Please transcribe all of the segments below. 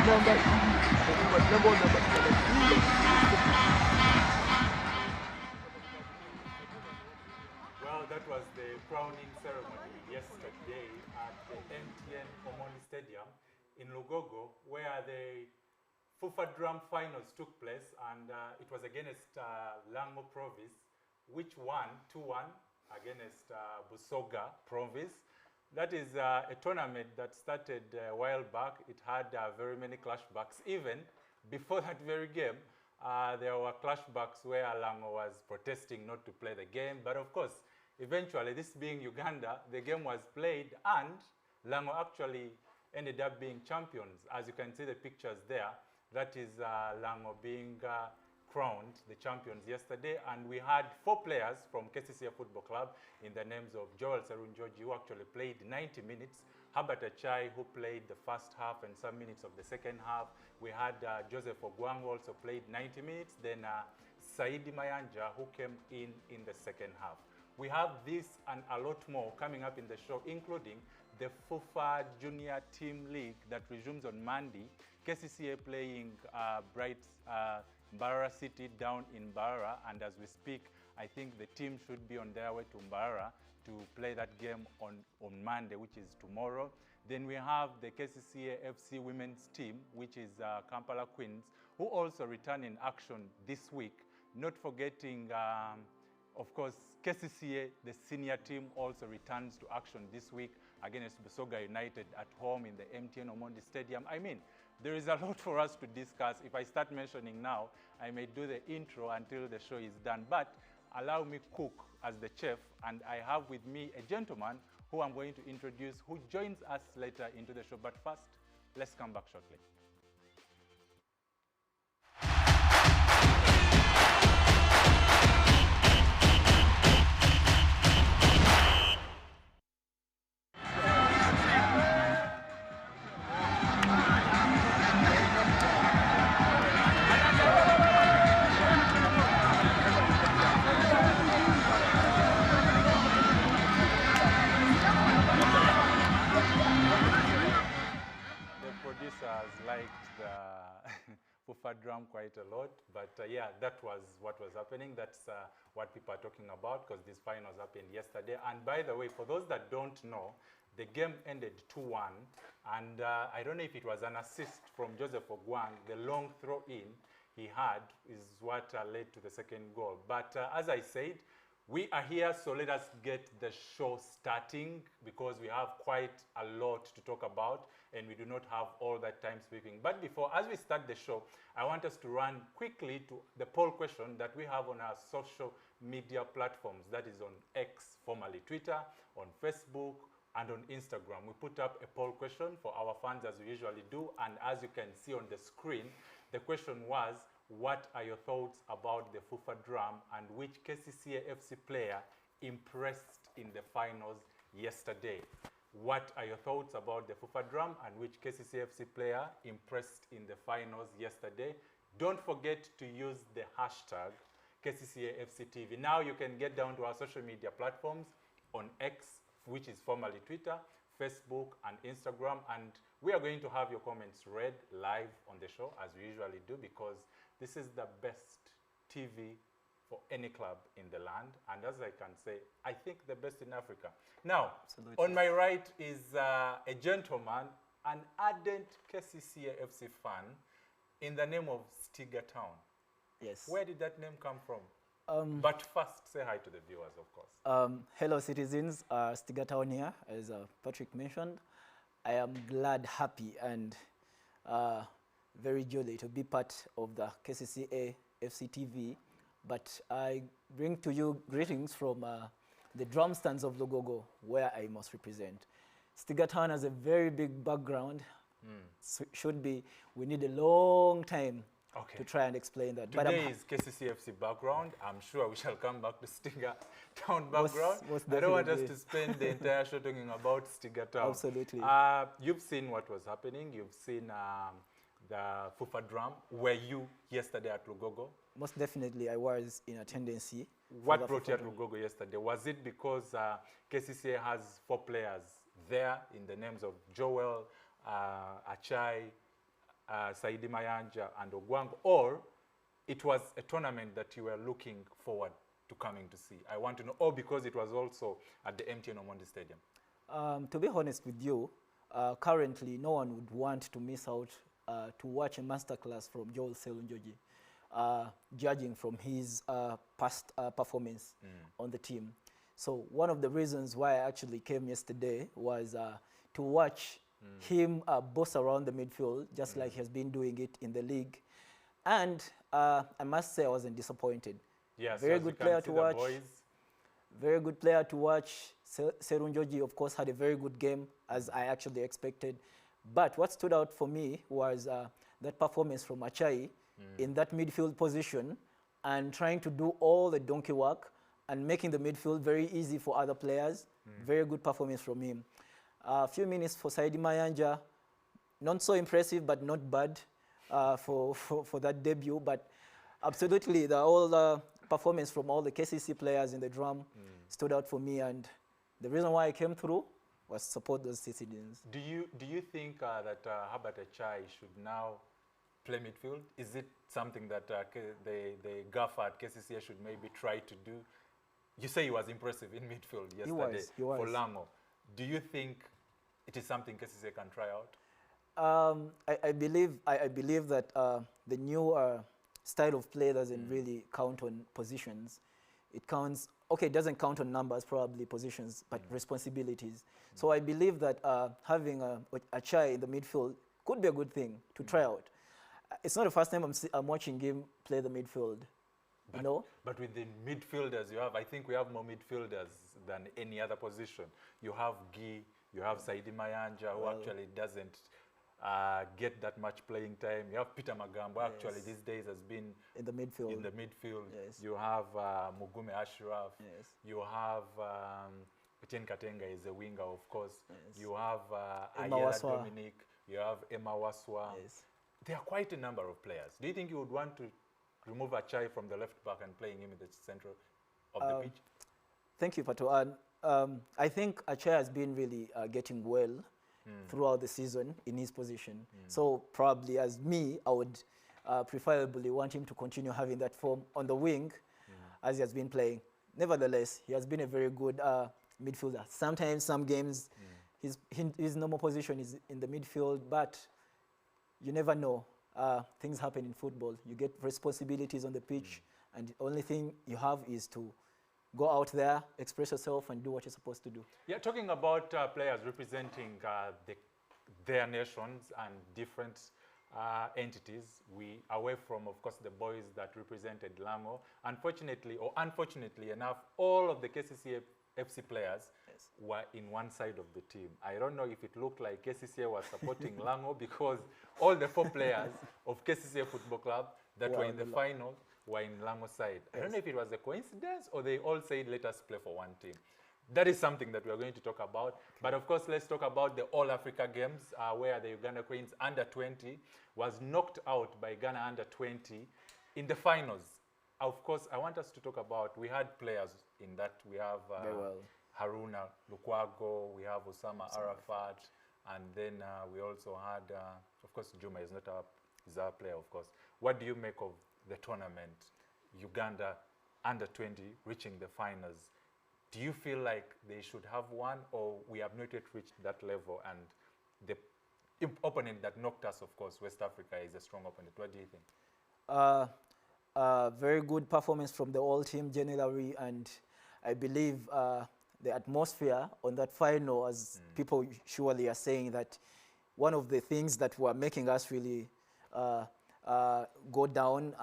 Well, that was the crowning ceremony yesterday at the MTN Omoni Stadium in Lugogo, where the Fufa Drum finals took place, and it was against Lango Province, which won 2-1 against Busoga Province. That is a tournament that started a while back. It had very many clashbacks. Even before that very game, there were clashbacks where Lango was protesting not to play the game. But of course, eventually, this being Uganda, the game was played, and Lango actually ended up being champions. As you can see the pictures there, that is Lango being crowned the champions yesterday, and we had 4 players from KCCA Football Club in the names of Joel Serunjoji, who actually played 90 minutes, Herbert Achai, who played the first half and some minutes of the second half. We had Joseph Ogwang, who also played 90 minutes, then Saidi Mayanja, who came in the second half. We have this and a lot more coming up in the show, including the Fufa Junior Team League that resumes on Monday. KCCA playing Mbarara City down in Mbarara, and as we speak, I think the team should be on their way to Mbarara to play that game on Monday, which is tomorrow. Then we have the KCCA FC women's team, which is Kampala Queens, who also return in action this week. Not forgetting, of course, KCCA, the senior team, also returns to action this week against Busoga United at home in the MTN Omondi Stadium. I mean, there is a lot for us to discuss. If I start mentioning now, I may do the intro until the show is done. But allow me cook as the chef, and I have with me a gentleman who I'm going to introduce, who joins us later into the show. But first, let's come back shortly. Fufa drum quite a lot, but yeah, that was what was happening. That's what people are talking about, because these finals happened yesterday. And by the way, for those that don't know, the game ended 2-1, and I don't know if it was an assist from Joseph Ogwang. The long throw-in he had is what led to the second goal. But as I said, we are here, so let us get the show starting, because we have quite a lot to talk about and we do not have all that time speaking. But before, as we start the show, I want us to run quickly to the poll question that we have on our social media platforms. That is on X, formerly Twitter, on Facebook, and on Instagram. We put up a poll question for our fans, as we usually do, and as you can see on the screen, the question was, what are your thoughts about the Fufa drum, and which KCCA FC player impressed in the finals yesterday? What are your thoughts about the Fufa drum, and which KCCA FC player impressed in the finals yesterday? Don't forget to use the hashtag KCCA FC TV. Now you can get down to our social media platforms on X, which is formerly Twitter, Facebook, and Instagram, and we are going to have your comments read live on the show, as we usually do, because this is the best TV for any club in the land, and as I can say, I think the best in Africa. Now, absolutely, on my right is a gentleman, an ardent KCCA FC fan, in the name of Stiga Town. Yes. Where did that name come from? But first, say hi to the viewers, of course. Hello, citizens. Stiga Town here, as Patrick mentioned. I am glad, happy, and very jolly to be part of the KCCA FC TV. But I bring to you greetings from the drum stands of Lugogo, where I must represent. Stiga Town has a very big background. So we need a long time to try and explain that. Today is KCCA FC background. I'm sure we shall come back to Stiga Town background. I don't want us to spend the entire show talking about Stiga Town. Absolutely. You've seen what was happening. You've seen the Fufa drum. Were you yesterday at Lugogo? Most definitely, I was in attendance. What brought you to Lugogo yesterday? Was it because KCCA has 4 players there in the names of Joel, Achai, Saidi Mayanja and Ogwango, or it was a tournament that you were looking forward to coming to see? I want to know, or because it was also at the MTN Omondi Stadium? To be honest with you, currently no one would want to miss out to watch a masterclass from Joel Selunjoji, judging from his past performance on the team. So one of the reasons why I actually came yesterday was to watch him boss around the midfield, just like he has been doing it in the league. And I must say I wasn't disappointed. Yes, very good player to watch. Very good player to watch. Serunjoji, of course, had a very good game, as I actually expected. But what stood out for me was that performance from Achai in that midfield position and trying to do all the donkey work and making the midfield very easy for other players. Very good performance from him. A few minutes for Saidi Mayanja. Not so impressive, but not bad for that debut. But absolutely, the performance from all the KCC players in the drum stood out for me, and the reason why I came through was support those citizens. Do you think that Herbert Achai should now play midfield? Is it something that the gaffer at KCCA should maybe try to do? You say he was impressive in midfield yesterday for Lango. Do you think it is something KCCA can try out? I believe that the new style of play doesn't really count on positions. It counts, okay, it doesn't count on numbers, probably positions, but responsibilities. So I believe that having a Chai in the midfield could be a good thing to try out. It's not the first time I'm watching him play the midfield. But, you know? But with the midfielders you have, I think we have more midfielders than any other position. You have Guy, you have Saidi Mayanja, who actually doesn't get that much playing time. You have Peter Magambo, actually these days has been in the midfield. Yes. You have Mugume Ashraf. Yes. You have Etienne Katenga is a winger, of course. Yes. You have Ayala Dominic. You have Emma Waswa. Yes. There are quite a number of players. Do you think you would want to remove Achai from the left back and playing him in the center of the pitch? Thank you, Pato. I think Achai has been really getting well throughout the season in his position. So probably as me, I would preferably want him to continue having that form on the wing as he has been playing. Nevertheless, he has been a very good midfielder. Sometimes, some games, his normal position is in the midfield, but you never know. Things happen in football. You get responsibilities on the pitch, and the only thing you have is to go out there, express yourself, and do what you're supposed to do. Yeah, talking about players representing their nations and different entities, we away from, of course, the boys that represented Lango. Unfortunately enough, all of the KCCA FC players were in one side of the team. I don't know if it looked like KCCA was supporting Lango, because all the 4 players of KCCA Football Club that were in the final were in Lango side. I don't know if it was a coincidence or they all said, let us play for one team. That is something that we are going to talk about. But of course, let's talk about the All Africa Games, where the Uganda Cranes under-20 was knocked out by Ghana under-20 in the finals. Of course, I want us to talk about, we had players in that. We have Haruna Lukwago, we have Osama Arafat, and then we also had, of course, Juma is not is our player, of course. What do you make of the tournament, Uganda under-20 reaching the finals? Do you feel like they should have won, or we have not yet reached that level, and the opponent that knocked us, of course, West Africa, is a strong opponent? What do you think? Very good performance from the whole team generally, and I believe the atmosphere on that final, as people surely are saying, that one of the things that were making us really go down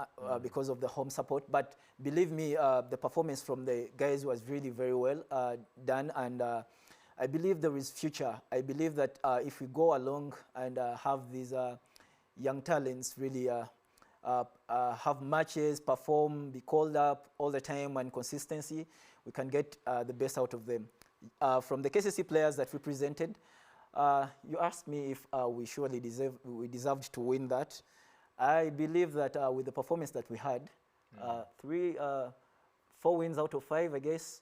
because of the home support. But believe me, the performance from the guys was really very well done, and I believe there is future. I believe that if we go along and have these young talents really have matches, perform, be called up all the time, and consistency, we can get the best out of them. From the KCC players that we presented, you asked me if we surely deserved to win that. I believe that with the performance that we had, 4 wins out of 5, I guess,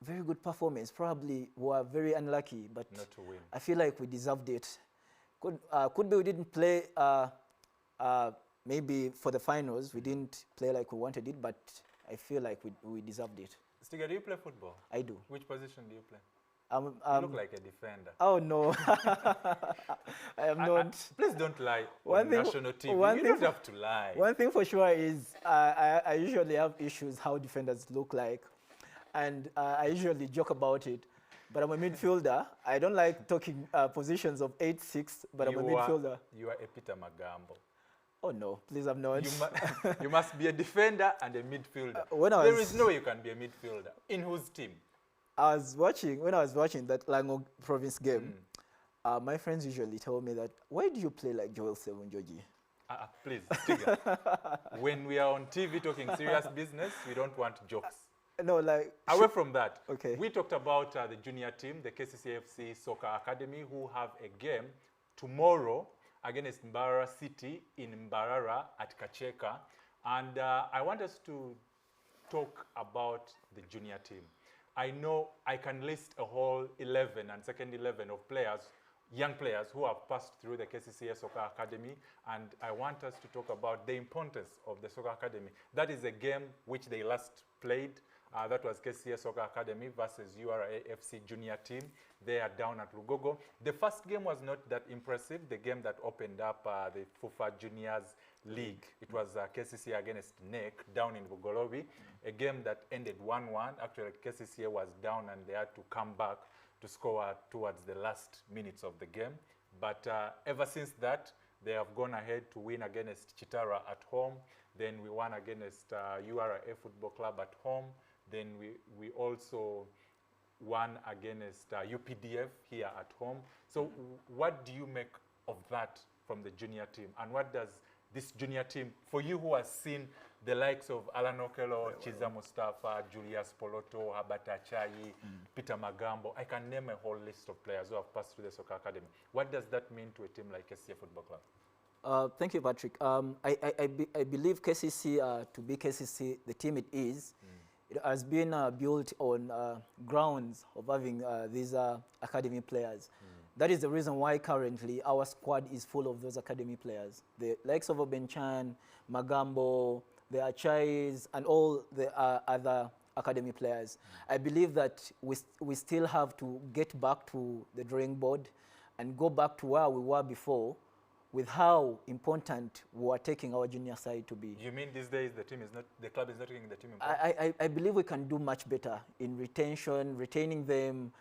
very good performance. Probably we were very unlucky, but not to win. I feel like we deserved it. Could be we didn't play Maybe for the finals, we didn't play like we wanted it, but I feel like we deserved it. Stiga, do you play football? I do. Which position do you play? You You look like a defender. Oh, no. I am not. Please don't lie One on thing- national TV. one You thing don't have to lie. One thing for sure is I usually have issues how defenders look like, and I usually joke about it. But I'm a midfielder. I don't like talking positions of 8-6, but I'm a midfielder. You are a Peter Magambo. Oh, no, please, I'm not. You must be a defender and a midfielder. There is no way you can be a midfielder. In whose team? When I was watching that Lango province game, my friends usually tell me that, why do you play like Joel Sevunjoji? Please, Stiga. When we are on TV talking serious business, we don't want jokes. No, like... Away from that, okay. We talked about the junior team, the KCCA FC Soccer Academy, who have a game tomorrow against Mbarara City in Mbarara at Kacheka. And I want us to talk about the junior team. I know I can list a whole 11 and second 11 of players, young players who have passed through the KCCA Soccer Academy, and I want us to talk about the importance of the Soccer Academy. That is a game which they last played. That was KCCA Soccer Academy versus URA FC junior team. They are down at Lugogo. The first game was not that impressive, the game that opened up the Fufa Juniors League. It was KCCA against NEC down in Bugolobi, a game that ended 1-1. Actually, KCCA was down and they had to come back to score towards the last minutes of the game. But ever since that, they have gone ahead to win against Chitara at home. Then we won against URA Football Club at home. Then we also won against UPDF here at home. So what do you make of that from the junior team? And what does this junior team, for you who has seen the likes of Alan Okelo, Chiza Mustafa, Julius Poloto, Habata Chayi, Peter Magambo, I can name a whole list of players who have passed through the Soccer Academy. What does that mean to a team like KCCA Football Club? Thank you, Patrick. I believe KCC, to be KCC, the team it is, it has been built on grounds of having these academy players. That is the reason why currently our squad is full of those academy players. The likes of Obenchan, Magambo, the Achais, and all the other academy players. I believe that we still have to get back to the drawing board and go back to where we were before, with how important we are taking our junior side to be. You mean these days the club is not taking the team important? I believe we can do much better in retention, retaining them,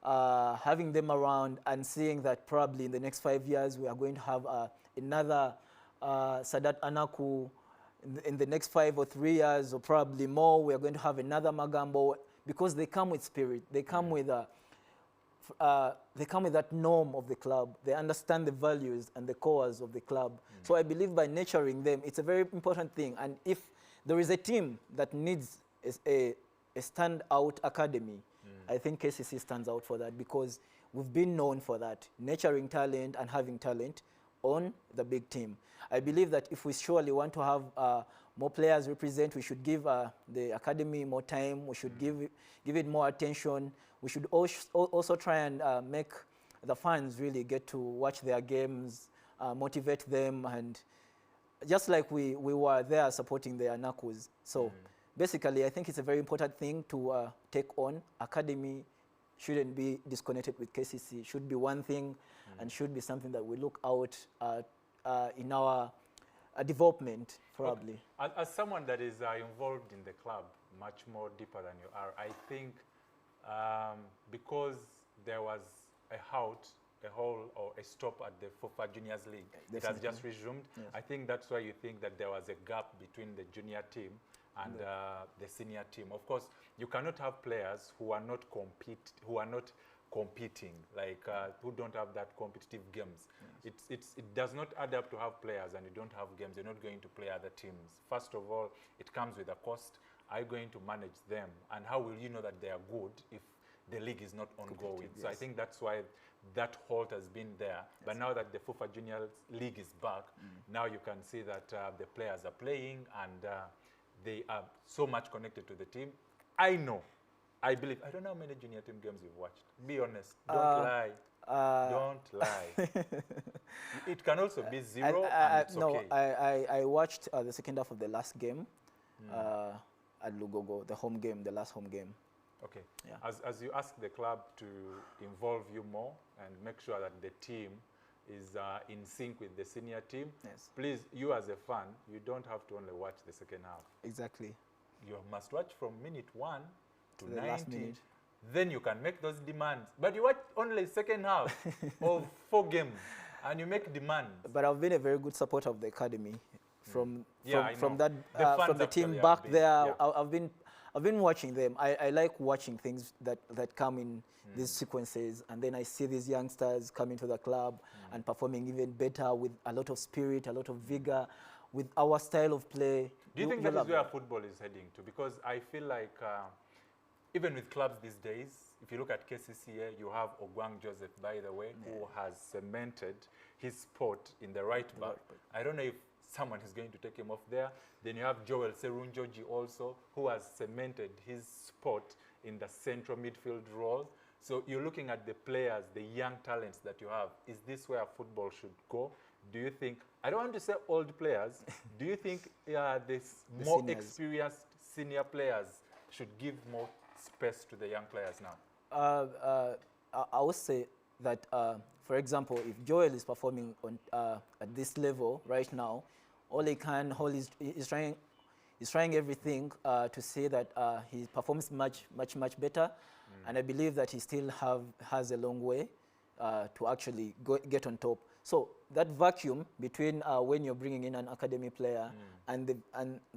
having them around, and seeing that probably in the next 5 years we are going to have another Sadat Anaku. In the next 5 or 3 years, or probably more, we are going to have another Magambo, because they come with spirit. They come with that norm of the club. They understand the values and the cores of the club. So I believe by nurturing them, it's a very important thing. And if there is a team that needs a standout academy, I think KCC stands out for that, because we've been known for that, nurturing talent and having talent on the big team. I believe that if we surely want to have more players represent, we should give the academy more time. We should give it more attention. We should also try and make the fans really get to watch their games, motivate them, and just like we were there supporting the Anakus. So basically, I think it's a very important thing to take on. Academy shouldn't be disconnected with KCC. It should be one thing and should be something that we look out in our development, probably. Okay. As someone that is involved in the club much more deeper than you are, I think because there was a halt, or a stop at the Fufa Juniors League, it has just resumed. Yes. I think that's why you think that there was a gap between the junior team and the senior team. Of course, you cannot have players who are not competing, like who don't have that competitive games. Yes. It does not add up to have players and you don't have games. You're not going to play other teams. First of all, it comes with a cost. Are you going to manage them? And how will you know that they are good if the league is not ongoing? Yes. So I think that's why that halt has been there. Yes. But now that the Fufa Junior League is back, now you can see that the players are playing and they are so much connected to the team. I believe, I don't know how many junior team games you've watched. Be honest, don't lie. Don't lie. It can also be 0 and it's no, okay. I watched the second half of the last game at Lugogo, the home game, the last home game. Okay. Yeah. As you ask the club to involve you more and make sure that the team is in sync with the senior team, yes, please, you as a fan, you don't have to only watch the second half. Exactly. You must watch from minute 1 to the 90. last minute. Then you can make those demands. But you watch only second half of 4 games and you make demands. But I've been a very good supporter of the academy from that from the team back there. Yeah. I've been watching them. I like watching things that come in these sequences, and then I see these youngsters coming to the club and performing even better with a lot of spirit, a lot of vigor, with our style of play. Do you think that is where football is heading to? Because I feel like even with clubs these days, if you look at KCCA, you have Ogwang Joseph, by the way, who has cemented his spot in the right back. I don't know if someone is going to take him off there. Then you have Joel Serunjoji also, who has cemented his spot in the central midfield role. So you're looking at the players, the young talents that you have. Is this where football should go? Do you think, I don't want to say old players, do you think this more experienced senior players should give more space to the young players now? I would say that, for example, if Joel is performing on, at this level right now, all he is trying everything to say that he performs much better, and I believe that he still has a long way to actually get on top. So that vacuum between when you're bringing in an academy player and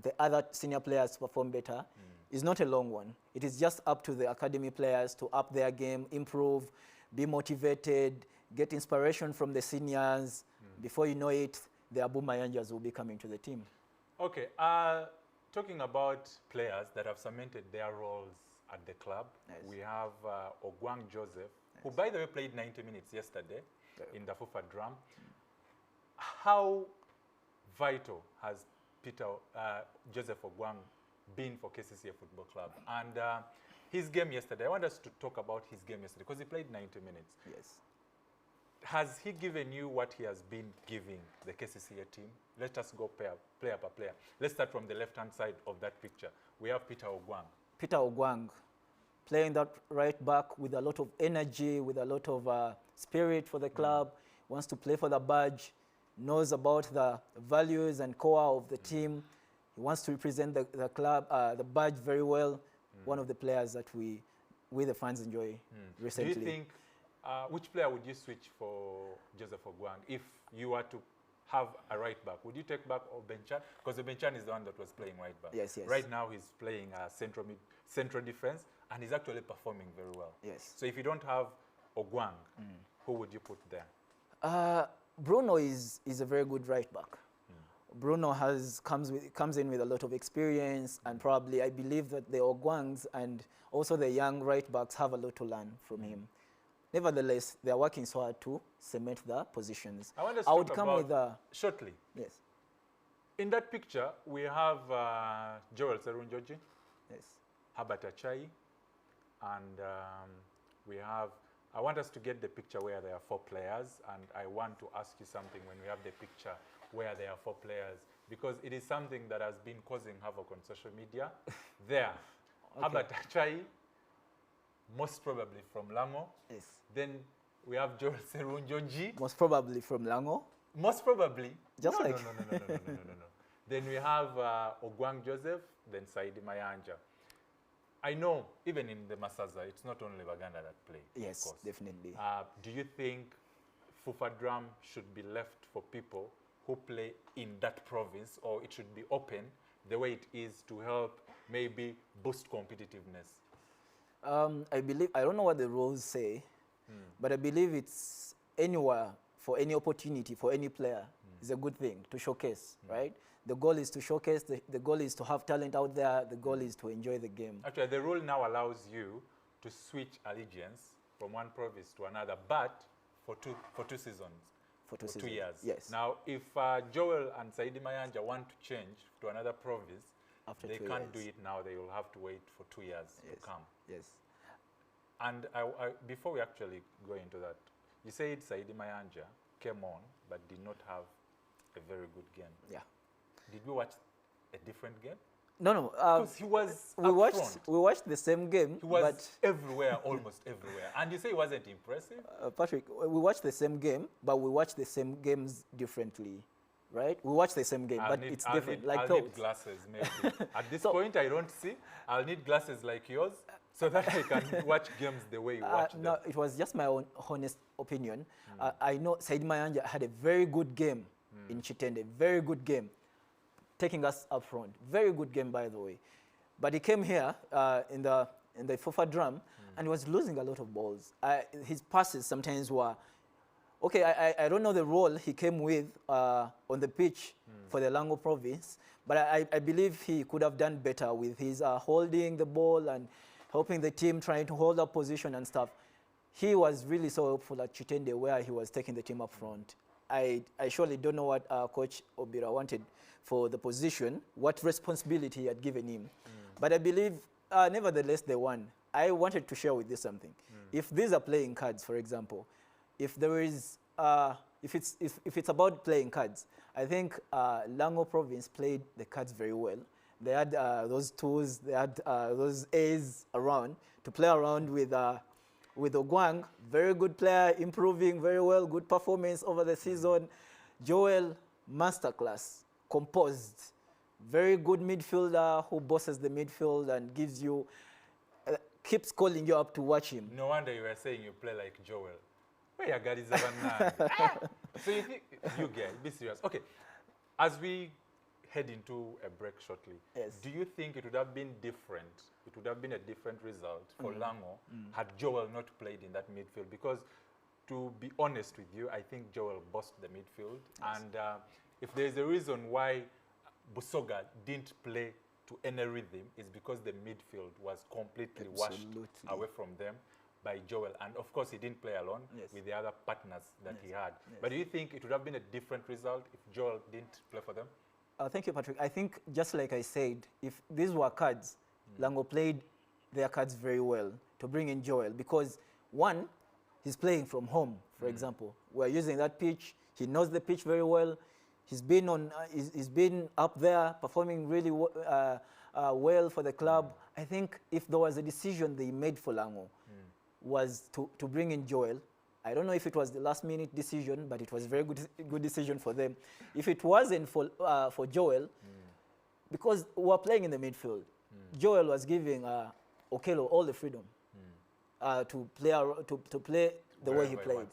the other senior players to perform better is not a long one. It is just up to the academy players to up their game, improve, be motivated, get inspiration from the seniors. Before you know it, the Abu Mayanjas will be coming to the team. Okay, talking about players that have cemented their roles at the club, we have Ogwang Joseph, who by the way played 90 minutes yesterday in the Fufa drum. How vital has Joseph Ogwang been for KCCA Football Club? And his game yesterday, I want us to talk about his game yesterday because he played 90 minutes. Yes. Has he given you what he has been giving the KCCA team? Let us go player per player. Let's start from the left-hand side of that picture. We have Peter Ogwang. Peter Ogwang, playing that right back with a lot of energy, with a lot of spirit for the club, wants to play for the badge, knows about the values and core of the team. He wants to represent the club, the badge very well. One of the players that we the fans enjoy recently. Do you think, which player would you switch for Joseph Ogwang if you were to have a right back? Would you take back Obenchan? Because Obenchan is the one that was playing right back. Yes, yes. Right now he's playing central defense, and he's actually performing very well. Yes. So if you don't have Ogwang, who would you put there? Bruno is a very good right back. Bruno comes in with a lot of experience, and probably I believe that the Ogwangs and also the young right backs have a lot to learn from him. Nevertheless, they are working so hard to cement the positions. I would come with shortly. Yes. In that picture, we have Joel Serunjoji, yes, Herbert Achai, and we have. I want us to get the picture where there are 4 players, and I want to ask you something when we have the picture where there are 4 players, because it is something that has been causing havoc on social media. There, Herbert Achai, most probably from Lango. Yes. Then we have Joel Serunjoji. Most probably from Lango. Most probably. Just no, like. No. Then we have Ogwang Joseph, then Saidi Mayanja. I know, even in the Masaza, it's not only Baganda that play. Yes, of course. definitely. Do you think Fufa drum should be left for people who play in that province, or it should be open the way it is to help maybe boost competitiveness? I believe, I don't know what the rules say, but I believe it's anywhere, for any opportunity, for any player, is a good thing to showcase, right? The goal is to showcase, the goal is to have talent out there, the goal is to enjoy the game. Actually, the rule now allows you to switch allegiance from one province to another, but for two seasons. For 2 seasons. 2 years. Yes. Now, if Joel and Saidi Mayanja want to change to another province, after they 2 can't years. do it now. They will have to wait for 2 years to come. Yes. And before we actually go into that, You said Saidi Mayanja came on but did not have a very good game. Yeah. Did we watch a different game? No. Because he was we upfront. watched the same game. He was but everywhere, almost everywhere. And you say he wasn't impressive? Patrick, we watched the same game, but we watched the same games differently, right? We watched the same game, but it's different. I'll need glasses, maybe. At this point, I don't see. I'll need glasses like yours so that I can watch games the way you watch them. No, it was just my own honest opinion. I know Said Mayanja had a very good game in Chitende, very good game, taking us up front. Very good game, by the way. But he came here in the Fufa drum and he was losing a lot of balls. His passes sometimes were, okay, I don't know the role he came with on the pitch for the Lango province, but I believe he could have done better with his holding the ball and helping the team, trying to hold up position and stuff. He was really so helpful at Chitende where he was taking the team up front. I surely don't know what Coach Obira wanted for the position, what responsibility he had given him. But I believe, nevertheless, they won. I wanted to share with you something. If these are playing cards, for example, if there is, if it's about playing cards, I think Lango Province played the cards very well. They had those tools, they had those A's around to play around with Ogwang, very good player, improving very well, good performance over the season. Joel, masterclass, composed, very good midfielder who bosses the midfield and gives you, keeps calling you up to watch him. No wonder you were saying you play like Joel. Where you got his So you think, you guys, be serious. Okay, as we head into a break shortly, do you think it would have been different? It would have been a different result for Lango had Joel not played in that midfield? Because to be honest with you, I think Joel bossed the midfield. And if there's a reason why Busoga didn't play to any rhythm, it's because the midfield was completely washed away from them by Joel. And of course, he didn't play alone with the other partners that he had. But do you think it would have been a different result if Joel didn't play for them? Thank you, Patrick. I think, just like I said, if these were cards, Lango played their cards very well to bring in Joel because, one, he's playing from home, for example. We're using that pitch. He knows the pitch very well. He's been he's been up there performing really well for the club. I think if there was a decision they made for Lango was to bring in Joel. I don't know if it was the last minute decision, but it was a very good decision for them. If it wasn't for Joel, because we're playing in the midfield, Joel was giving Okello all the freedom to play the way he played.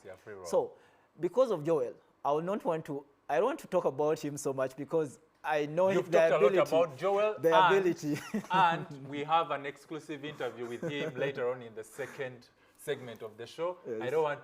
So because of Joel, I don't want to talk about him so much because I know You've the talked ability. A lot about Joel ability. And we have an exclusive interview with him later on in the second segment of the show. I don't want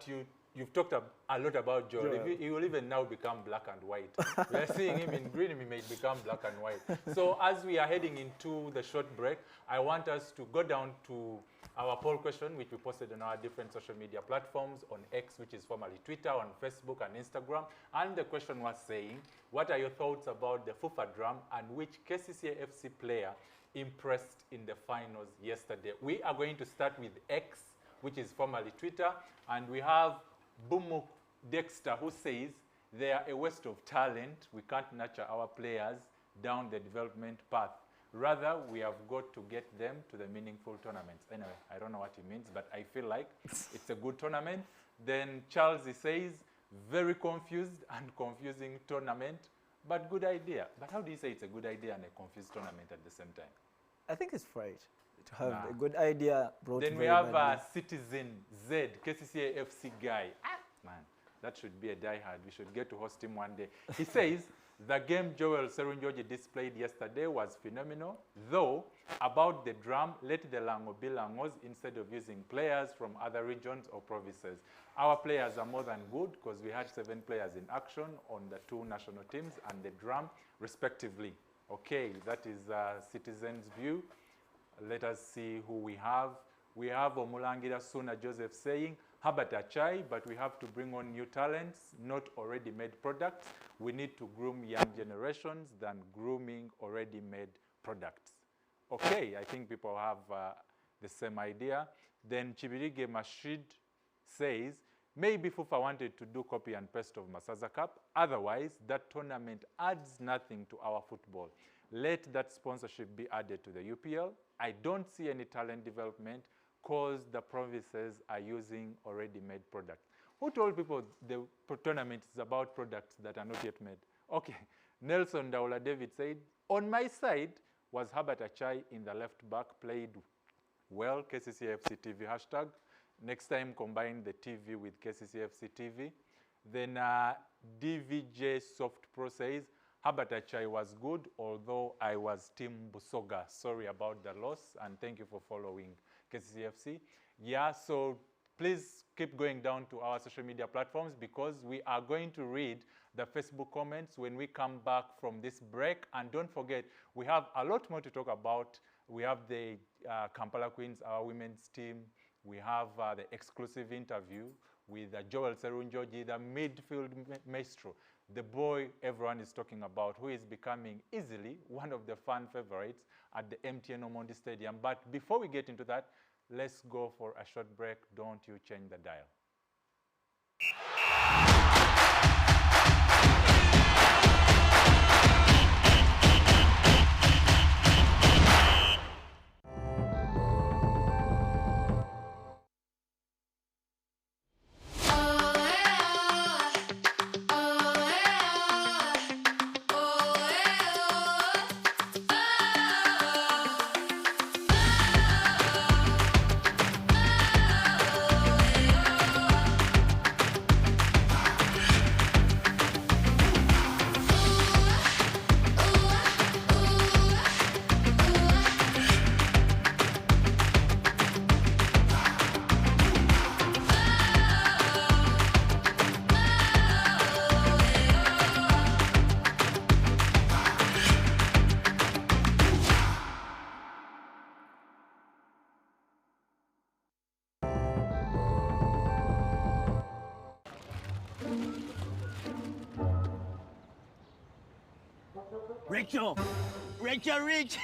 you've talked a lot about Joel. He will even now become black and white. We are seeing him in green, he may become black and white. So as we are heading into the short break, I want us to go down to our poll question, which we posted on our different social media platforms, on X, which is formerly Twitter, on Facebook and Instagram. And the question was saying, what are your thoughts about the Fufa drum and which KCCA FC player impressed in the finals yesterday? We are going to start with X, which is formerly Twitter, and we have Bumuk Dexter, who says they are a waste of talent. We can't nurture our players down the development path. Rather, we have got to get them to the meaningful tournaments. Anyway, I don't know what he means, but I feel like it's a good tournament. Then Charles, he says, very confused and confusing tournament, but good idea. But how do you say it's a good idea and a confused tournament at the same time? I think it's right to have a good idea brought. Then we have Citizen Z, KCCA FC guy. Man, that should be a diehard. We should get to host him one day. He says, the game Joel Serunjoji displayed yesterday was phenomenal, though about the drum, let the Lango be Langos instead of using players from other regions or provinces. Our players are more than good because we had 7 players in action on the 2 national teams and the drum respectively. Okay, that is Citizen's view. Let us see who we have. We have Omulangira Suna Joseph saying, Herbert Achai, but we have to bring on new talents, not already made products. We need to groom young generations than grooming already made products. Okay, I think people have the same idea. Then Chibirige Mashid says, Maybe Fufa wanted to do copy and paste of Masaza Cup. Otherwise, that tournament adds nothing to our football. Let that sponsorship be added to the UPL. I don't see any talent development because the provinces are using already made products. Who told people the tournament is about products that are not yet made? Okay, Nelson Daula David said, on my side was Herbert Achai in the left back, played well, KCCA FC TV hashtag. Next time, combine the TV with KCCA FC TV. Then DVJ Soft Pro says, Herbert Achai was good, although I was Team Busoga. Sorry about the loss, and thank you for following KCCA FC. Yeah, so please keep going down to our social media platforms because we are going to read the Facebook comments when we come back from this break. And don't forget, we have a lot more to talk about. We have the Kampala Queens, our women's team. We have the exclusive interview with Joel Serunjoji, the midfield maestro, the boy everyone is talking about, who is becoming easily one of the fan favorites at the MTN Omondi Stadium. But before we get into that, let's go for a short break. Don't you change the dial. Rachel Rich.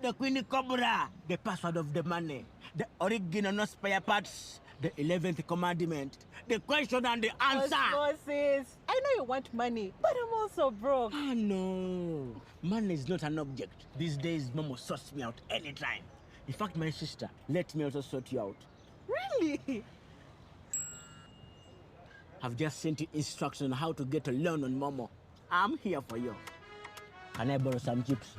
The Queen Cobra, the password of the money, the original no spare parts, the 11th commandment, the question and the answer. Osmosis. I know you want money, but I'm also broke. Ah, no. Money is not an object. These days, Momo sorts me out anytime. In fact, my sister, let me also sort you out. Really? I've just sent you instructions on how to get a loan on Momo. I'm here for you. Can I borrow some chips?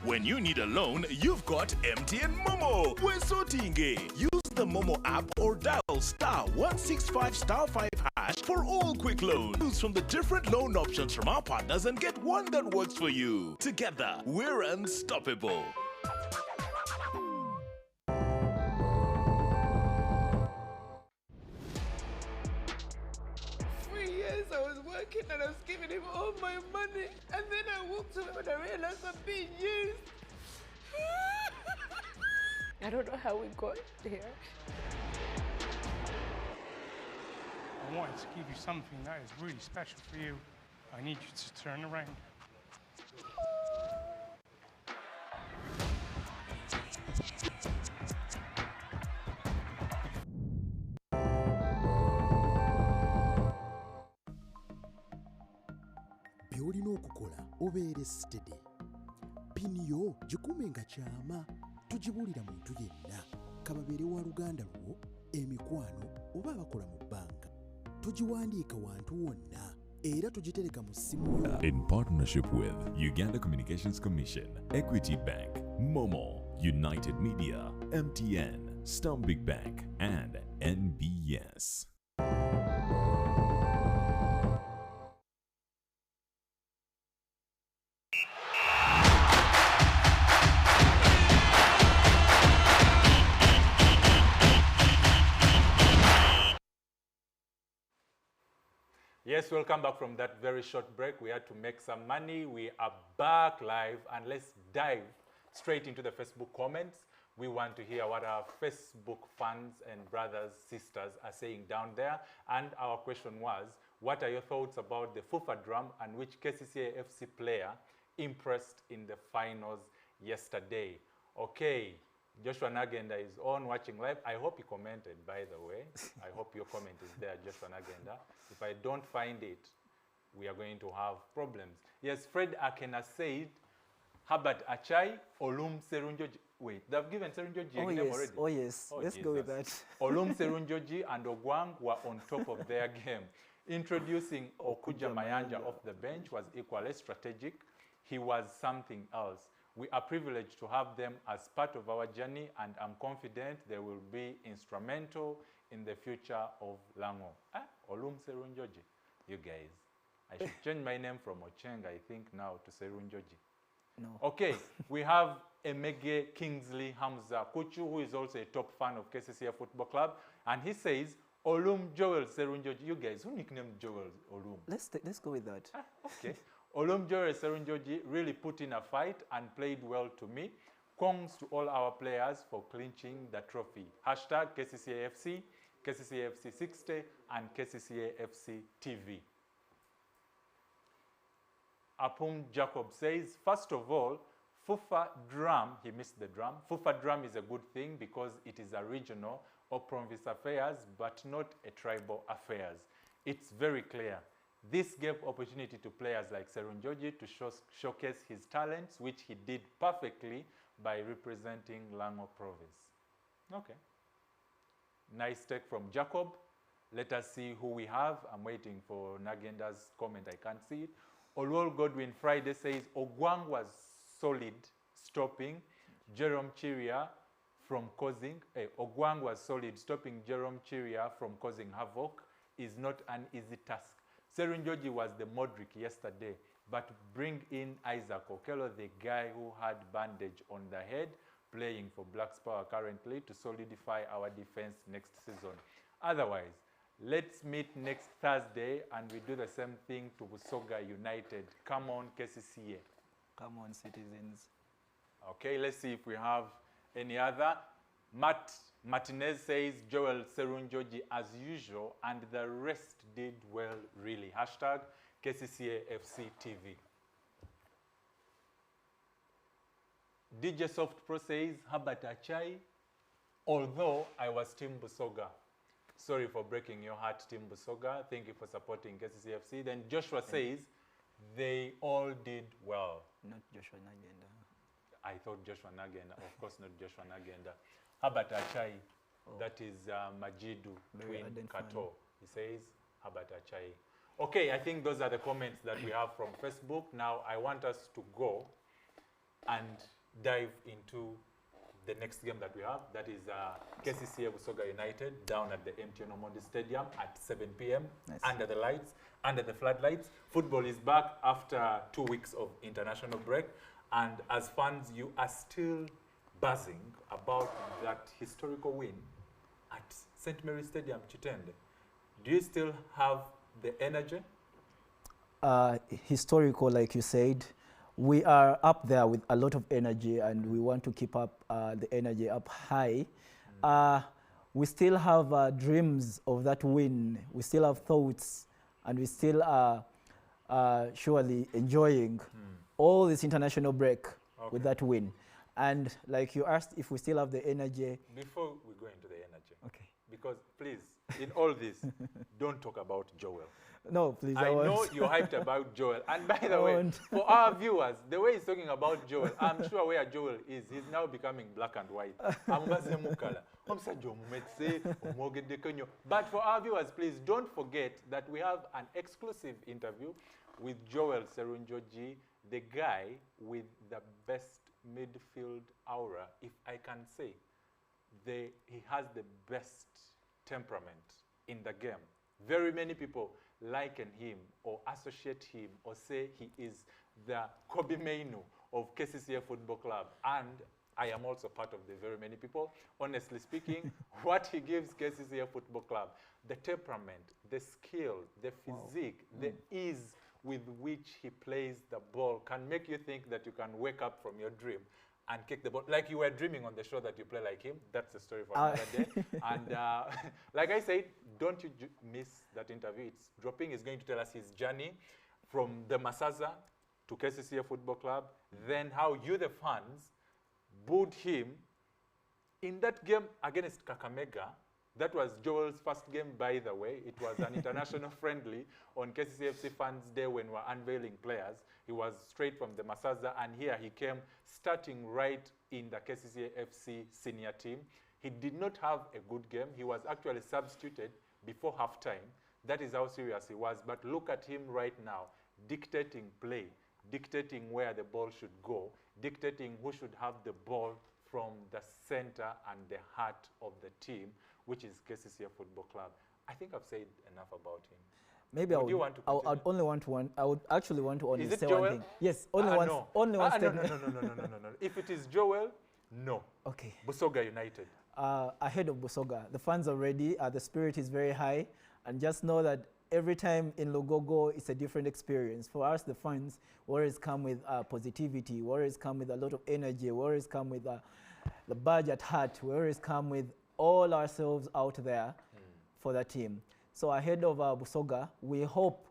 When you need a loan, you've got MTN Momo. We're sorting it. Use the Momo app or dial *165*5# for all quick loans. Choose from the different loan options from our partners and get one that works for you. Together, we're unstoppable. I was working and I was giving him all my money, and then I walked away when I realized I'm being used. I don't know how we got here. I wanted to give you something that is really special for you. I need you to turn around. by'olina okukola obeere steady. Pini yo gikuumenga kyama, togibuulira muntu yenna, kababeere wa luganda lwo, emikwano oba abakola mu bbanka. Togiwandiika wantu wonna era togitereka mu ssimu yo. In partnership with Uganda Communications Commission, Equity Bank, Momo, United Media, MTN, Stanbic Bank, and NBS. Yes, welcome back from that very short break. We had to make some money. We are back live, and let's dive straight into the Facebook comments. We want to hear what our Facebook fans and brothers, sisters are saying down there. And our question was, what are your thoughts about the Fufa drum and which KCCA FC player impressed in the finals yesterday? Okay, Joshua Nagenda is on watching live. I hope he commented, by the way. I hope your comment is there, Joshua Nagenda. If I don't find it, we are going to have problems. Yes, Fred Akena said, Herbert Achai, Olum Serunjoji. Wait, they've given Serunjoji a name already? Oh, yes. Oh, Let's Jesus. go with that. Olum Serunjoji and Ogwang were on top of their game. Introducing Okuja Mayanja off the bench was equally strategic. He was something else. We are privileged to have them as part of our journey, and I'm confident they will be instrumental in the future of Lango. Olum Serunjoji. You guys, I should change my name from Ocheng, I think, now to Serunjoji. No. Okay, we have Emege Kingsley Hamza Kuchu, who is also a top fan of KCCA Football Club, and he says, Olum Joel Serunjoji. You guys, who nicknamed Joel Olum? Let's go with that. Okay. Olum Joel Serunjoji really put in a fight and played well to me. Congs to all our players for clinching the trophy. Hashtag KCCA FC, KCCA FC 60, and KCCA FC TV. Apum Jacob says, first of all, Fufa drum, he missed the drum. Fufa drum is a good thing because it is a regional or province affairs, but not a tribal affairs. It's very clear. This gave opportunity to players like Serunjoji to showcase his talents, which he did perfectly by representing Lango province. Okay. Nice take from Jacob. Let us see who we have. I'm waiting for Nagenda's comment. I can't see it. Olwol Godwin Friday says, Ogwang was solid stopping Jerome Chiria from causing, Ogwang was solid stopping Jerome Chiria from causing havoc is not an easy task. Serunjoji was the Modric yesterday, but bring in Isaac Okello, the guy who had bandage on the head, playing for Blacks Power currently to solidify our defense next season. Otherwise, let's meet next Thursday and we do the same thing to Busoga United. Come on, KCCA. Come on, citizens. Okay, let's see if we have any other. Martinez says Joel Serunjoji as usual, and the rest did well, really. Hashtag KCCA FC TV. DJ Soft Pro says Herbert Achai, although I was Team Busoga. Sorry for breaking your heart, Team Busoga. Thank you for supporting KCCA FC. Then Joshua says they all did well. Not Joshua Nagenda. I thought Joshua Nagenda. Of course not Joshua Nagenda. Herbert Achai, that is Majidu, Very twin ardent Kato. He says Herbert Achai. Okay, I think those are the comments that we have from Facebook. Now I want us to go and dive into the next game that we have. That is KCCA Busoga United down at the MTN Omondi Stadium at 7 p.m. Nice. Under the lights, under the floodlights. Football is back after 2 weeks of international break. And as fans, you are still buzzing about that historical win at St. Mary's Stadium, Chitende. Do you still have the energy? Historical, like you said, we are up there with a lot of energy, and we want to keep up the energy up high. We still have dreams of that win. We still have thoughts, and we still are surely enjoying all this international break with that win. And like you asked, if we still have the energy. Before we go into the energy, okay. Because please, in all this, don't talk about Joel. No, please. I know you're hyped about Joel. And by the way, for our viewers, the way he's talking about Joel, I'm sure where Joel is, he's now becoming black and white. But for our viewers, please don't forget that we have an exclusive interview with Joel Serunjoji, the guy with the best midfield aura, if I can say. He has the best temperament in the game. Very many people liken him or associate him or say he is the Kobe Mainu of KCCA Football Club. And I am also part of the very many people. Honestly speaking, what he gives KCCA Football Club, the temperament, the skill, the physique, the ease with which he plays the ball can make you think that you can wake up from your dream and kick the ball. Like you were dreaming on the show that you play like him. That's a story for another day. And like I said, don't you miss that interview. It's dropping. He's going to tell us his journey from the Masaza to KCCA Football Club, then how you, the fans, booed him In that game against Kakamega, that was Joel's first game, by the way. It was an international friendly on KCCAFC Fans Day when we were unveiling players. He was straight from the Masaza, and here he came starting right in the KCCAFC senior team. He did not have a good game. He was actually substituted before halftime. That is how serious he was. But look at him right now, dictating play, dictating where the ball should go, dictating who should have the ball from the center and the heart of the team, which is KCCA Football Club. I think I've said enough about him. Maybe I would actually want to only say one thing. Yes, only one. No. Only one No. statement. No. If it is Joel, no. Okay. Busoga United. Ahead of Busoga, the fans are ready. The spirit is very high, and just know that every time in Logogo, it's a different experience. For us, the fans, always come with positivity. We always come with a lot of energy. We always come with the badge at heart. We always come with all ourselves out there for the team. So ahead of Busoga, we hope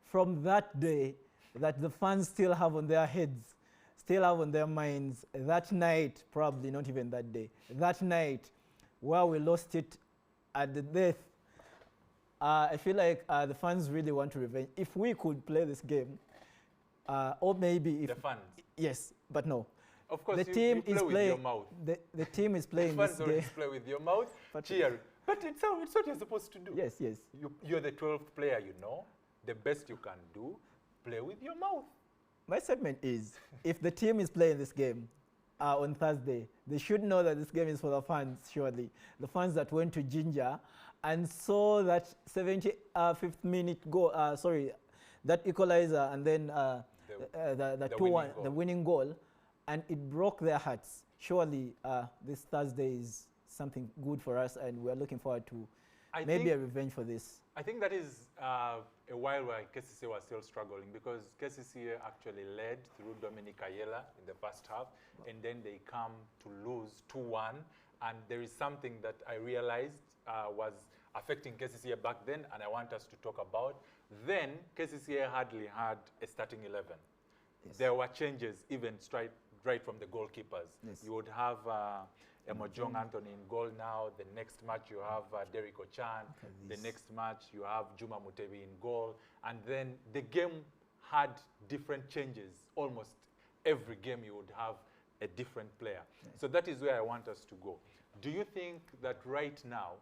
from that day that the fans still have on their heads, still have on their minds, that night, probably not even that day, that night where we lost it at the death. I feel like the fans really want to revenge. If we could play this game, or maybe if... The fans? Yes, but no. Of course, the team you play with your mouth. The team is playing the this fans game. always play with your mouth, cheering. But it's what you're supposed to do. Yes, yes. You're the 12th player, you know. The best you can do, play with your mouth. My statement is, if the team is playing this game on Thursday, they should know that this game is for the fans, surely. The fans that went to Ginger and saw that 75th minute goal, that equalizer, and then the 2-1, the winning goal, and it broke their hearts. Surely this Thursday is something good for us, and we're looking forward to maybe a revenge for this. I think that is a while where KCCA was still struggling, because KCCA actually led through Dominic Ayala in the first half, and then they come to lose 2-1, and there is something that I realized was affecting KCCA back then, and I want us to talk about. Then KCCA hardly had a starting 11. Yes. There were changes even right from the goalkeepers. Yes. You would have Emojong Anthony in goal now. The next match you have Derek Ochan. The next match you have Juma Mutebi in goal. And then the game had different changes. Almost every game you would have a different player. Yes. So that is where I want us to go. Do you think that right now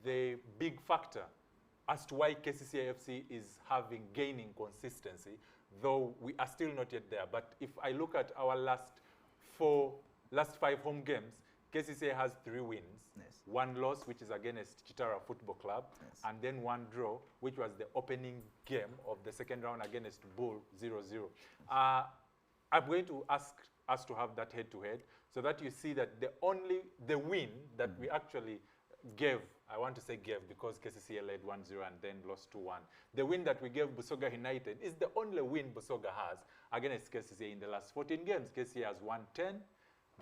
the big factor as to why KCCAFC is gaining consistency, though we are still not yet there, but if I look at our last 5 home games, KCCA has 3 wins, yes. 1 loss, which is against Chitara Football Club, yes. and then 1 draw, which was the opening game of the second round against Bull 0-0. I'm going to ask us to have that head-to-head, so that you see that the win that we actually gave, I want to say gave because KCCA led 1-0 and then lost 2-1. The win that we gave Busoga United is the only win Busoga has against KCCA in the last 14 games. KCCA has won 10,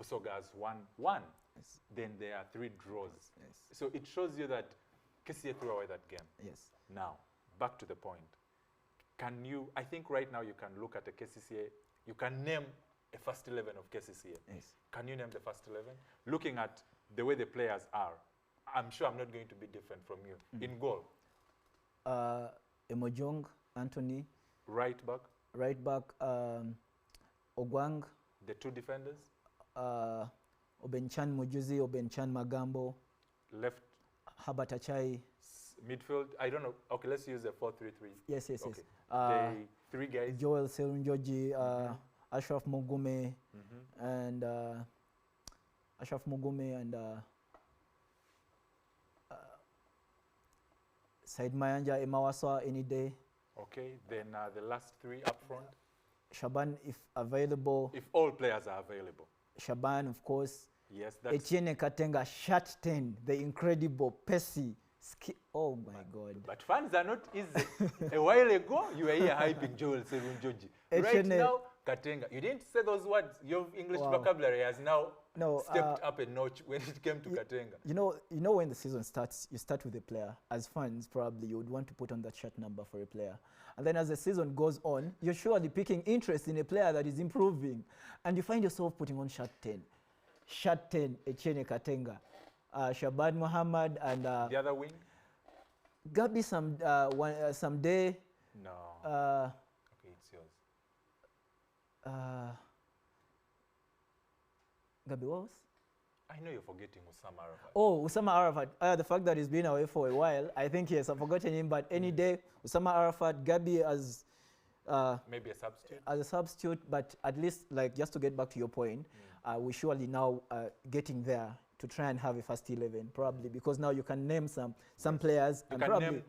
Busoga has won 1. Yes. Then there are 3 draws. Yes. So it shows you that KCCA threw away that game. Yes. Now, back to the point. I think right now you can look at the KCCA, you can name a first 11 of KCCA. Yes. Can you name the first 11? Looking at the way the players are, I'm sure I'm not going to be different from you. In goal? Emojong Anthony. Right back? Right back, Ogwang. The 2 defenders? Obenchan Mujuzi, Obenchan Magambo. Left? Habat Achai. Midfield? I don't know. Okay, let's use a 4-3-3. Yes, yes, okay. yes. The 3 guys? Joel Serunjoji, Ashraf Mugume, and Ashraf Mugume and Said Mayanja Emawaswa any day. Okay, then the last 3 up front? Shaban, if available. If all players are available. Shaban, of course. Yes, that's... Etienne Katenga, Shat 10, the incredible Percy. Oh my God. But fans are not easy. A while ago, you were here hyping Joel Serunjoji. Right now, Katenga. You didn't say those words. Your English vocabulary has now stepped up a notch when it came to Katenga. You know when the season starts, you start with a player. As fans, probably you would want to put on that shirt number for a player. And then as the season goes on, you're surely picking interest in a player that is improving. And you find yourself putting on shirt 10. Shatten Echene Katenga, Shabad Muhammad, and the other wing. Gabi someday. No. Okay, it's yours. Gabi, what was? I know you're forgetting Usama Arafat. Oh, Usama Arafat. The fact that he's been away for a while, I think yes, I've forgotten him. But any day, Usama Arafat, Gabi as maybe a substitute. As a substitute, but at least, like, just to get back to your point, we surely now getting there to try and have a first 11, probably, because now you can name some players. You and can probably name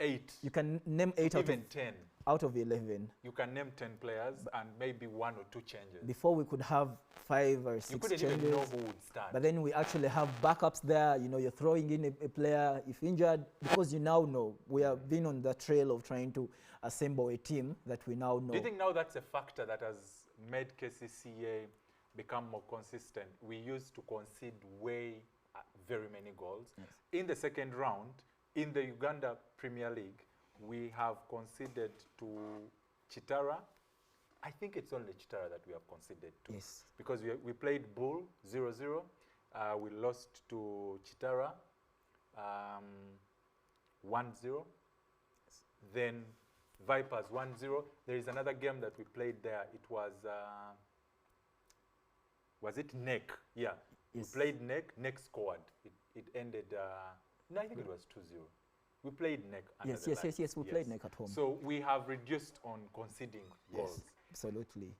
8. You can name 8 even 10 out of 11. You can name 10 players and maybe 1 or 2 changes. Before we could have 5 or 6 changes. You couldn't even know who would start. But then we actually have backups there. You know, you're throwing in a player if injured, because you now know we have been on the trail of trying to assemble a team that we now know. Do you think now that's a factor that has made KCCA become more consistent? We used to concede very many goals. Yes. In the second round, in the Uganda Premier League, we have conceded to Chitara. I think it's only Chitara that we have conceded to. Yes. Because we played Bull 0-0. We lost to Chitara 1-0. Then Vipers 1-0. There is another game that we played there. It was it Neck? Yeah. Yes. We played Neck. Neck scored. It ended, no, I think it was 2-0. We played Neck under the lights. Yes, we played Neck at home. So we have reduced on conceding goals. Yes, absolutely.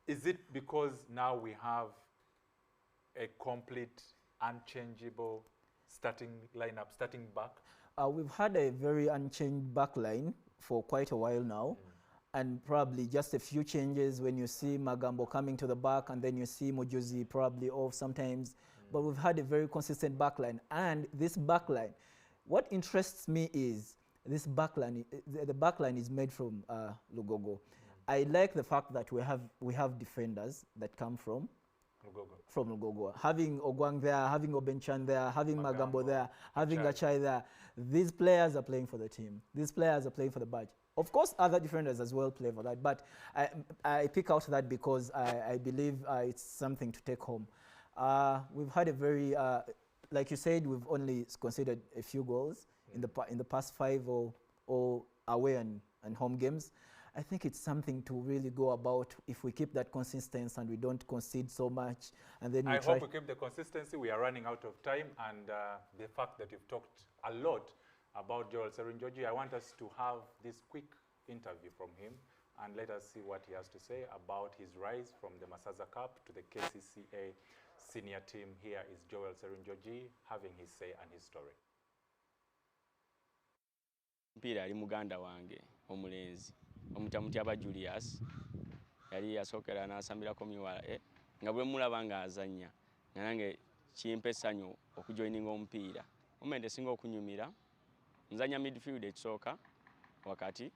Is it because now we have a complete, unchangeable starting lineup, starting back? We've had a very unchanged back line for quite a while now. And probably just a few changes when you see Magambo coming to the back, and then you see Mojozi probably off sometimes. But we've had a very consistent backline. And this backline, what interests me is this backline. The backline is made from Lugogo. I like the fact that we have defenders that come from Lugogo. Having Ogwang there, having Obenchan there, having Magambo there, having Achai there. These players are playing for the team. These players are playing for the badge. Of course, other defenders as well play for that, but I pick out that because I believe it's something to take home. We've had a very, like you said, we've only conceded a few goals in the past 5 or away and home games. I think it's something to really go about if we keep that consistency and we don't concede so much. And then I hope we keep the consistency. We are running out of time, and the fact that you've talked a lot about Joel Serunjoji, I want us to have this quick interview from him, and let us see what he has to say about his rise from the Masaza Cup to the KCCA senior team. Here is Joel Serunjoji having his say and his story. Mpira ali muganda wange omulenzi omutamutyaba Julius yali yasokera n'asambirako miwala nga bwe mulaba nga azannya nga nange kimpa essanyu okujoininga omupiira moment esinga okunyumira nzanya midfield ekisooka wakati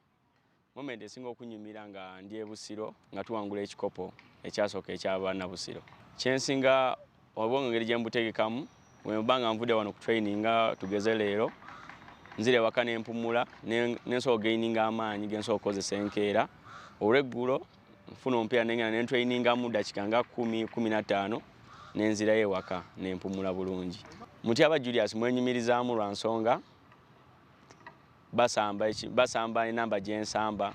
moment esinga okunyumira nga ndi ebusiro nga tuwangula ekikopo ekyasooka eky'abaana busiro kyensinga obwongo ngeri gye mbutegekamu bwe mbanga nvudde wano ku training nga tugeze leero nzire waka nempumula nensobola gaininga amaanyi gensobola okukozesa enkeera olweggulo nfuna omupiira nengenda nentrainingamu dakiika nga 10-15 nenzirayo ewaka nempumula bulungi. Mutyaba Julius mwenyumirizaamu lwa nsonga basamba enamba gyensamba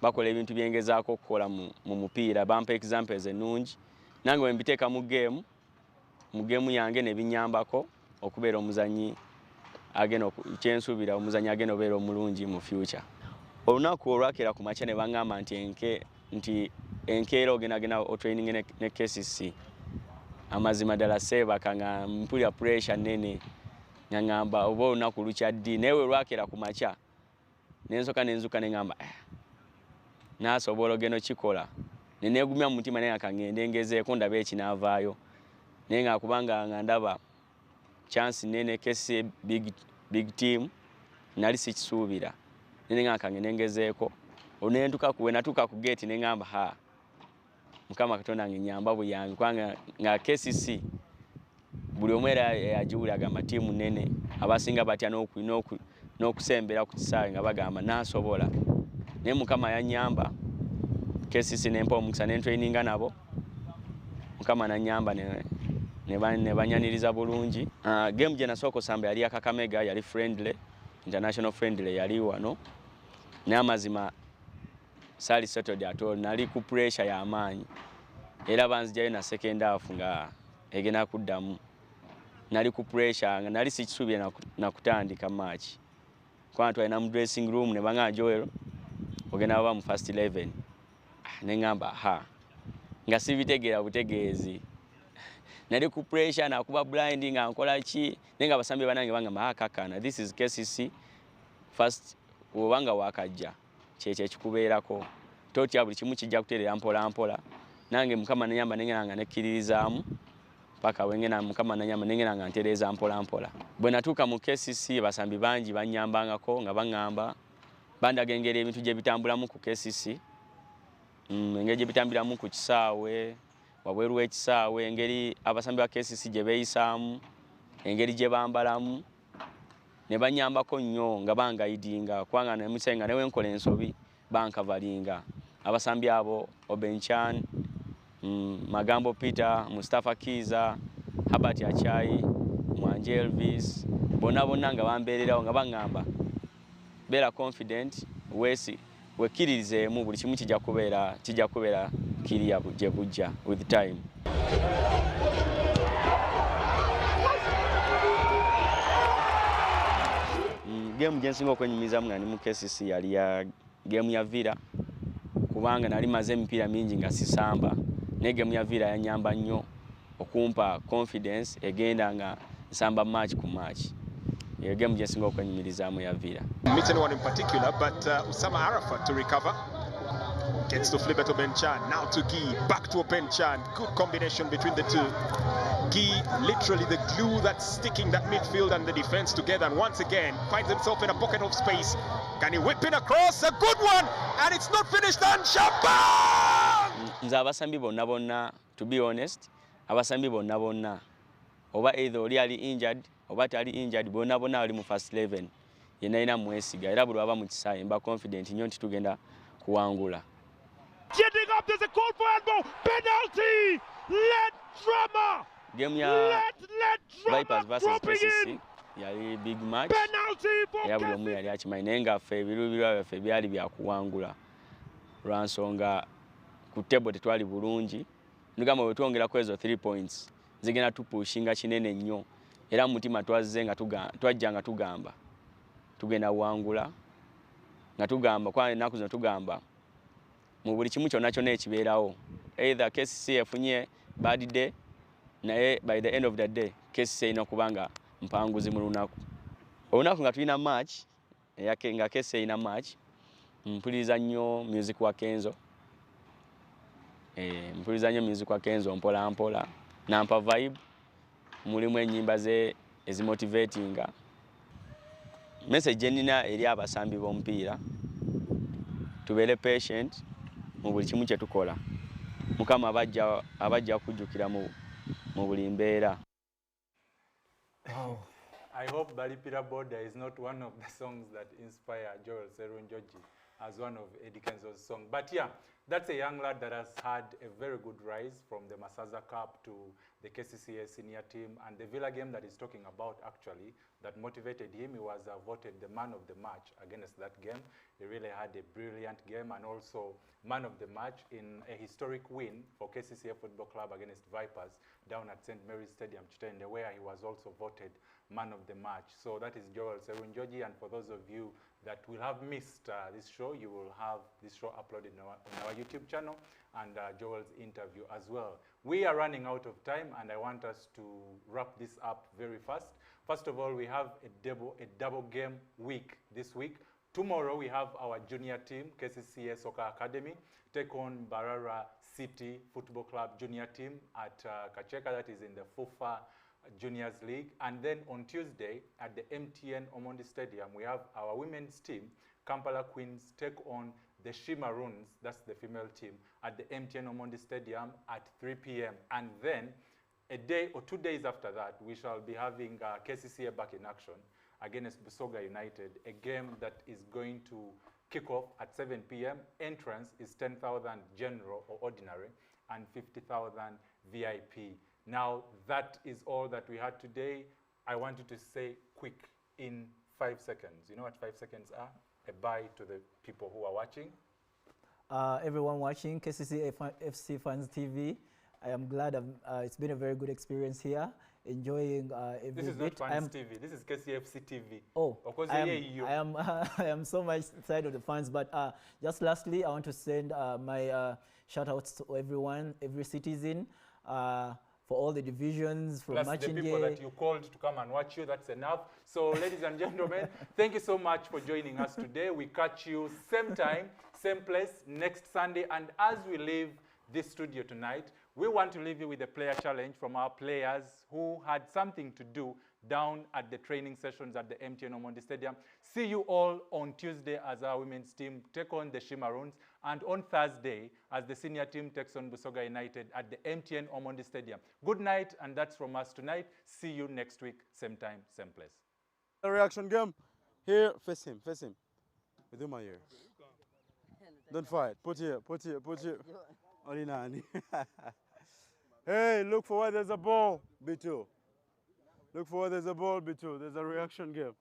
bakola ebintu byengezaako okukola mu mupiira bampa examples ennungi nange bwe mbiteeka mu geemu yange ne binyambako okubeera omuzanyi kyensuubira omuzanyi agenda obeera omulungi mu future. Olunaku olwakeera ku makya ne baŋŋamba nti enkeera ogendagenda otraining ne KCC amazima ddala seebaka nga mpulira pressure nene nga ŋŋamba oba olunaku lukyaddi naye we lwakeera ku makya nensoka nenzuka ne ŋŋamba naasobola ogenda okikola ne neegumya mu mutima naye nga ngende ngezeeko ndabe ekinaavaayo naye nga kubanga nga ndaba chance nene KCCA big team nali sikisuubira nene nga ngende ngezeeko natuuka ku gate ne ŋŋamba Mukama Katonda ngenyamba buyange kubanga nga KCC buli omu era yagiwulira agamba ttiimu nene abasinga batya n'okusembera ku kisaawe nga bagamba naasobola naye Mukama yanyamba KCC nempa omukisa nentraininga nabo Mukama nanyamba ne banyaniriza bulungi. Game gye nasooka osamba yali ya Kakamega, yali friendly, international friendly yali wano. N'amazima saali settled at all, nali ku pressure y'amaanyi. Era banzijayo na second half nga egenda kuddamu. Nali ku pressure nga nali sikisuubira na kutandika match. Kwa twalina mu dressing room ne banga Joel ogenda baba mu first 11. Ne ngamba nga sibitegeera butegeezi. Nali ku pressure na kuba blind nga nkola ki nenga abasambi banange bangamba kakana, this is KCC first obanga wakajja kyekye kikubeerako totya buli kimu kijja kutereera mpola mpola nange mukama nanyamba nenga nekkiririzaamu paka wengena mukama nanyamba nenga nga ntereeza mpola mpola. Bwe natuuka mu KCC basambi bangi banyambangako nga bangamba bandaga engeri ebintu gye bitambulamu ku KCC, engeri gye bitambiramu ku kisaawe wabweru w'ekisaawe, engeri abasambi ba KCC gye beeyisaamu, engeri gye bambalamu, ne banyambako nnyo nga bangayidinga kubanga nemusenga newe nkola ensobi bankavalinga. Abasambi abo Obenchan, Magambo Peter, Mustafa Kiza, Habati Achai, Mwanje Elvis, bonna nga bambeererawo nga bangamba beera confident wekkiririzeemu buli kimu kijja kubeera kiriya gye bujja with time. Game gye nsinga okwenyumirizamu nga ndi mu KCC yali ya game ya Villa kubanga nali maze emipiira mingi nga sisamba, ne game ya Villa yanyamba nnyo okumpa confidence egenda nga nsamba match ku match. Iyo game gye nsinga okwenyumirizamu ya Villa. Meet anyone in particular, but Usama Arafat to recover. Gets to flip it to Benchan, now to Guy, back to Benchan. Good combination between the two. Guy, literally the glue that's sticking that midfield and the defense together, and once again finds himself in a pocket of space. Can he whip in across? A good one, and it's not finished, and Champagne! Nze abasambi bonna, to be honest, abasambi bonna, oba either oli ali injured, oba tali injured, bonna ali mu first 11. Yenna mwesiga, era buli waba mu kisaawe mba confident nnyo nti tugenda kuwangula. Jetting up, there's a call for elbow, penalty! Let drama! Game ya Vipers versus KCC yali big match. Penalty for ya buli omu yali akimanyi naye nga ffe ebiruubirirwa byaffe byali byakuwangula lwansonga ku table tetwali bulungi. Ndigamba bwe twongerako ezo 3 points zigenda tupushinga kinene nnyo, era mu mutima twazze nga twajja nga tugamba tugenda wangula nga tugamba kwa ennaku zino tugamba mu buli kimu kyonna kyonna ekibeerawo either KCC efunye bad day naye by the end of the day KCC ina kubanga mpanguzi mu lunaku. Olunaku nga tulina match yake nga KCC ina match mpuliriza nnyo music wa Kenzo. Mpuliriza nnyo music wa Kenzo mpola mpola nampa vibe, mulimu ennyimba ze ezimotivatinga. Message nina eri abasambi b'omupiira tubeere patient mu buli kimu kye tukola. Mukama abajja kujjukira mu buli mbeera. I hope Balipira Border is not one of the songs that inspire Joel Serunjoji as one of Eddie Kenzo's songs. But yeah, that's a young lad that has had a very good rise from the Masaza Cup to the KCCA senior team, and the Villa game that he's talking about actually that motivated him. He was voted the man of the match against that game. He really had a brilliant game, and also man of the match in a historic win for KCCA Football Club against Vipers down at St. Mary's Stadium, Chitende, where he was also voted man of the match. So that is Joel Serunjoji, and for those of you that will have missed this show, you will have this show uploaded on our YouTube channel, and Joel's interview as well. We are running out of time, and I want us to wrap this up very fast. First of all, we have a double game week this week. Tomorrow we have our junior team, KCCA Soccer Academy, take on Barara City Football Club junior team at Kacheka, that is in the Fufa Juniors League. And then on Tuesday at the MTN Omondi Stadium, we have our women's team, Kampala Queens, take on the Shimaroons, that's the female team, at the MTN Omondi Stadium at 3 p.m. And then a day or 2 days after that, we shall be having KCCA back in action against Busoga United, a game that is going to kick off at 7 p.m. Entrance is 10,000 general or ordinary and 50,000 VIP. Now, that is all that we had today. I want you to say quick in 5 seconds. You know what 5 seconds are? A bye to the people who are watching. Everyone watching KCCA FC Fans TV, I am glad it's been a very good experience here. Enjoying every This is bit. not Fans TV. This is KCFC TV. Oh, of course, I am so much side of the fans. But just lastly, I want to send my shout outs to everyone, every citizen, for all the divisions from plus matching the people that you called to come and watch you. That's enough. So, ladies and gentlemen, thank you so much for joining us today. We catch you same time, same place next Sunday. And as we leave this studio tonight, we want to leave you with a player challenge from our players who had something to do down at the training sessions at the MTN Omondi Stadium. See you all on Tuesday as our women's team take on the Shimaroons, and on Thursday as the senior team takes on Busoga United at the MTN Omondi Stadium. Good night, and that's from us tonight. See you next week, same time, same place. The reaction game. Here, face him, face him. With my ear. Don't fight. Put here, put here, put here. Orinani. Hey, look for where there's a ball, B2. Look for where there's a ball, B2. There's a reaction game.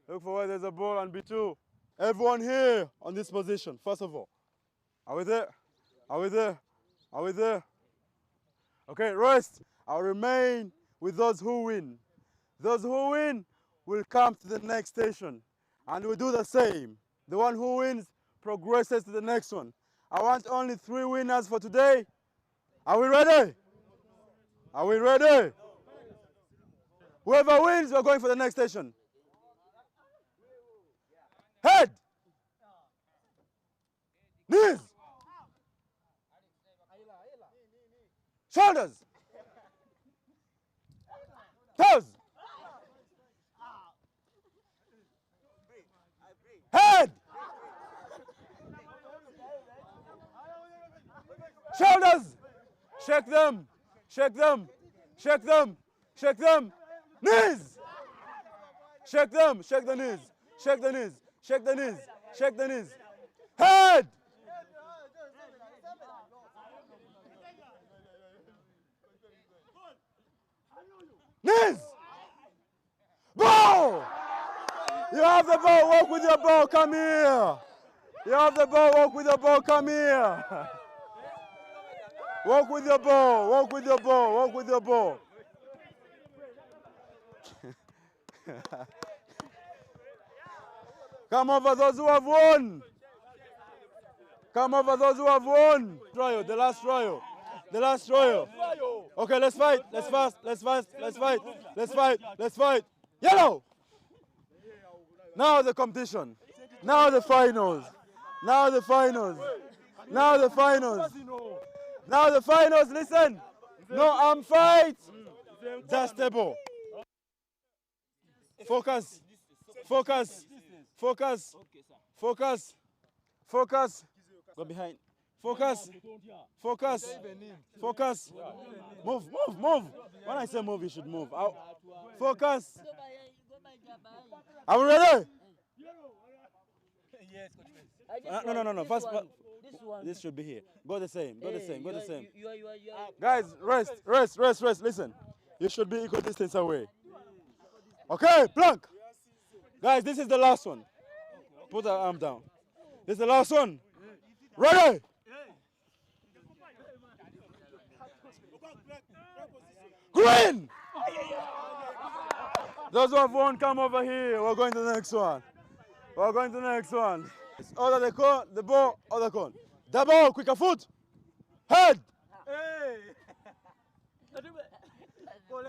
Look for where there's a ball and B2. Everyone here on this position, first of all. Are we there? Are we there? Are we there? Okay, rest. I'll remain with those who win. Those who win will come to the next station, and we'll do the same. The one who wins progresses to the next one. I want only 3 winners for today. Are we ready? Are we ready? Whoever wins, we're going for the next station. Head. Knees. Shoulders. Toes. Head. Shoulders. Shake them. Shake them. Shake them. Shake them. Knees. Shake them. Shake the knees. Shake the knees. Shake the knees. Shake the knees. Head. Knees. Ball. You have the ball. Walk with your ball. Come here. You have the ball. Walk with your ball. Come here. Walk with your ball. Walk with your ball. Walk with your ball. Come over those who have won. Come over those who have won. Trial, the last trial. The last trial. Okay, let's fight. Let's fast. Let's fast. Let's fight. Let's fight. Let's fight. Yellow. Now the competition. Now the finals. Now the finals. Now the finals. Now the finals. Listen. No arm fight. Just table. Focus. Focus. Focus. Focus. Focus. Go behind. Focus. Focus. Focus. Move, move, move. When I say move, you should move. Focus. Are we ready? No. First, this should be here. Go the same. Go the same. Go the same. Guys, rest. Listen. You should be equal distance away. Okay, plank. Guys, this is the last one. Put the arm down. This is the last one. Ready? Green! Those who have won, come over here. We're going to the next one. We're going to the next one. Order the cone, the ball, or the cone. The ball, quicker foot. Head.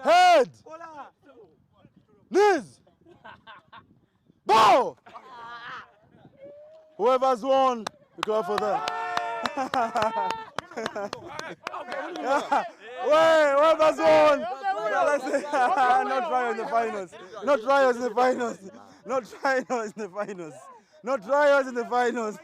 Head. Knees. Ball. Whoever's won, we clap for them. Wait, whoever's won. Not trials in the finals. Not trials in the finals. Not trials in the finals. Not trials in the finals.